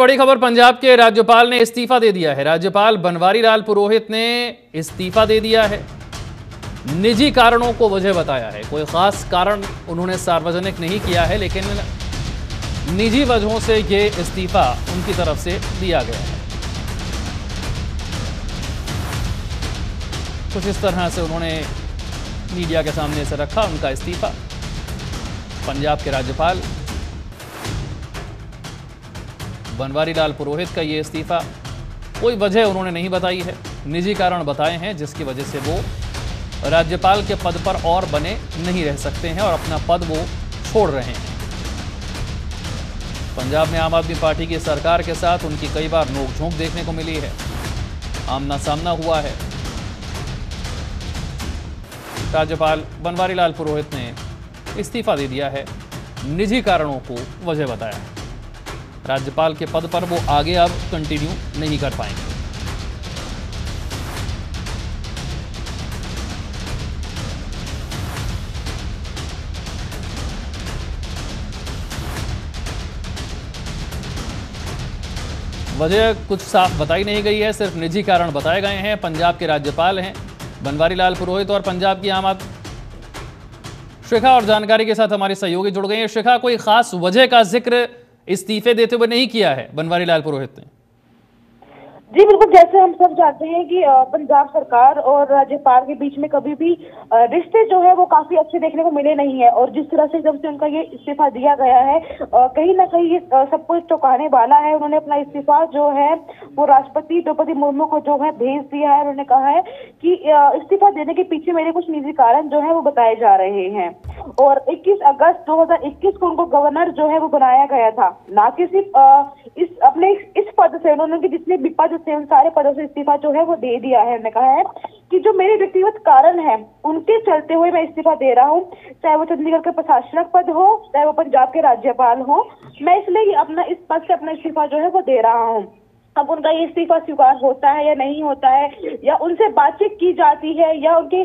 बड़ी खबर, पंजाब के राज्यपाल ने इस्तीफा दे दिया है। राज्यपाल बनवारी लाल पुरोहित ने इस्तीफा दे दिया है। निजी कारणों को वजह बताया है। कोई खास कारण उन्होंने सार्वजनिक नहीं किया है, लेकिन निजी वजहों से ये इस्तीफा उनकी तरफ से दिया गया है। कुछ इस तरह से उन्होंने मीडिया के सामने से रखा उनका इस्तीफा। पंजाब के राज्यपाल बनवारी लाल पुरोहित का ये इस्तीफा, कोई वजह उन्होंने नहीं बताई है, निजी कारण बताए हैं जिसकी वजह से वो राज्यपाल के पद पर और बने नहीं रह सकते हैं और अपना पद वो छोड़ रहे हैं। पंजाब में आम आदमी पार्टी की सरकार के साथ उनकी कई बार नोकझोंक देखने को मिली है, आमना सामना हुआ है। राज्यपाल बनवारी लाल पुरोहित ने इस्तीफा दे दिया है, निजी कारणों को वजह बताया है। राज्यपाल के पद पर वो आगे अब कंटिन्यू नहीं कर पाएंगे। वजह कुछ साफ बताई नहीं गई है, सिर्फ निजी कारण बताए गए हैं। पंजाब के राज्यपाल हैं बनवारी लाल पुरोहित और पंजाब की आम आदमी। शिखा और जानकारी के साथ हमारे सहयोगी जुड़ गए हैं। शिखा, कोई खास वजह का जिक्र इस्तीफे देते हुए नहीं किया है बनवारी लाल पुरोहित ने? जी बिल्कुल, जैसे हम सब जानते हैं कि पंजाब सरकार और राज्यपाल के बीच में कभी भी रिश्ते जो है वो काफी अच्छे देखने को मिले नहीं है। और जिस तरह से जब से उनका ये इस्तीफा दिया गया है, कहीं ना कहीं ये सब कुछ चौंकाने वाला है। उन्होंने अपना इस्तीफा जो है वो राष्ट्रपति द्रौपदी मुर्मू को जो है भेज दिया है। उन्होंने कहा है कि इस्तीफा देने के पीछे मेरे कुछ निजी कारण जो है वो बताए जा रहे हैं। और 21 अगस्त 2021 को उनको गवर्नर जो है वो बनाया गया था, ना कि सिर्फ इस पद से। उन्होंने जितने भी पद थे उन सारे पदों से इस्तीफा जो है वो दे दिया है। उन्होंने कहा है कि जो मेरे व्यक्तिगत कारण है उनके चलते हुए मैं इस्तीफा दे रहा हूँ, चाहे वो चंडीगढ़ के प्रशासनिक पद हो, चाहे वो पंजाब के राज्यपाल हो। मैं इसलिए अपना इस पद से अपना इस्तीफा जो है वो दे रहा हूँ। अब उनका ये इस्तीफा स्वीकार होता है या नहीं होता है, या उनसे बातचीत की जाती है, या उनके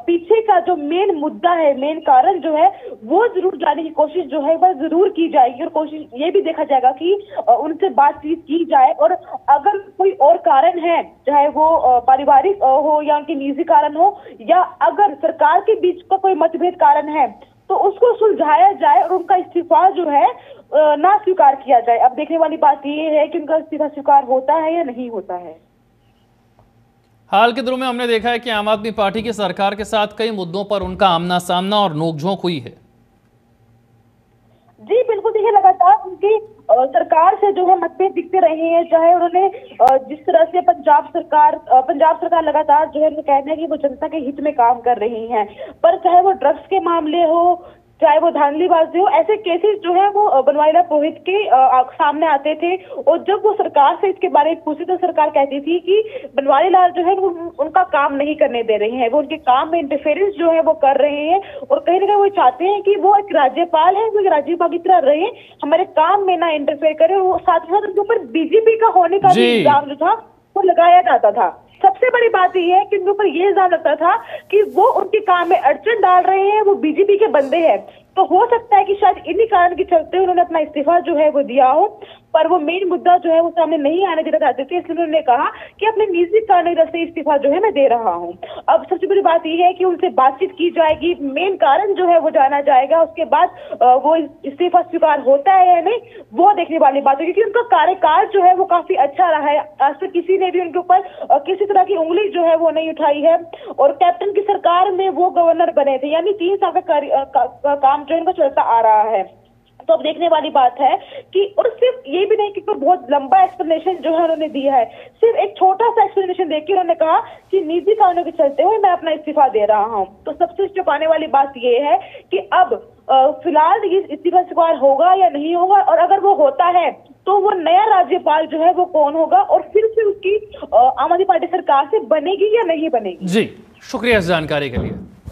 पीछे का जो मेन मुद्दा है, मेन कारण जो है वो जरूर जानने की कोशिश जो है वह जरूर की जाएगी। और कोशिश ये भी देखा जाएगा कि उनसे बातचीत की जाए। और अगर कोई और कारण है, चाहे वो पारिवारिक हो या उनके निजी कारण हो, या अगर सरकार के बीच का कोई मतभेद कारण है, तो उसको सुलझाया जाए और उनका इस्तीफा जो है ना स्वीकार किया जाए। अब देखने वाली बात ये है कि उनका इस्तीफा स्वीकार होता है या नहीं होता है। हाल के दिनों में हमने देखा है कि आम आदमी पार्टी की सरकार के साथ कई मुद्दों पर उनका आमना सामना और नोकझोंक हुई है। जी बिल्कुल, देखिए लगातार उनकी सरकार से जो है मतभेद दिखते रहे हैं। चाहे उन्होंने जिस तरह से पंजाब सरकार लगातार जो है उनका कहना है कि वो जनता के हित में काम कर रही है, पर चाहे वो ड्रग्स के मामले हो, चाहे वो धांधलीबाजी हो, ऐसे केसेस जो है वो बनवारी लाल पुरोहित के सामने आते थे। और जब वो सरकार से इसके बारे में पूछी तो सरकार कहती थी कि बनवारी लाल जो है उनका काम नहीं करने दे रहे हैं, वो उनके काम में इंटरफेरेंस जो है वो कर रहे हैं। और कहीं ना कहीं वो चाहते हैं कि वो एक राज्यपाल है, वो एक राज्यपाल की तरह रहे, हमारे काम में ना इंटरफेयर करे। वो साथ ही साथ उनके ऊपर बीजेपी का होने का भी इल्जाम जो था वो लगाया जाता था। सबसे बड़ी बात यह है कि उनके ऊपर ये इल्जाम लगता था कि वो उनके काम में अड़चन डाल रहे हैं, वो बीजेपी के बंदे हैं। तो हो सकता है कि शायद इन्हीं कारण के चलते उन्होंने अपना इस्तीफा जो है वो दिया हो, पर वो मेन मुद्दा जो है वो सामने नहीं आने देना चाहते थे। इसलिए उन्होंने कहा कि अपने निजी कारणों से इस्तीफा जो है मैं दे रहा हूँ। अब सबसे बड़ी बात यह है कि उनसे बातचीत की जाएगी, मेन कारण जो है वो जाना जाएगा, उसके बाद वो इस्तीफा स्वीकार होता है या नहीं वो देखने वाली बात है। क्योंकि उनका कार्यकाल जो है वो काफी अच्छा रहा है, आज तक किसी ने भी उनके ऊपर किसी तरह की उंगली जो है वो नहीं उठाई है। और कैप्टन की सरकार में वो गवर्नर बने थे, यानी 3 साल का काम जो इनका चलता आ रहा है। तो अब देखने वाली बात है कि, और सिर्फ ये भी नहीं कि कोई बहुत लंबा एक्सप्लेनेशन जो है उन्होंने दिया है, सिर्फ एक छोटा सा एक्सप्लेनेशन देकर उन्होंने कहा कि निजी कारणों के चलते हुए मैं अपना इस्तीफा दे रहा हूं। तो सबसे चौंकाने वाली बात ये है कि अब फिलहाल ये इस्तीफा स्वीकार होगा या नहीं होगा, और अगर वो होता है तो वो नया राज्यपाल जो है वो कौन होगा, और फिर से उसकी आम आदमी पार्टी सरकार से बनेगी या नहीं बनेगी। जी, शुक्रिया इस जानकारी के लिए।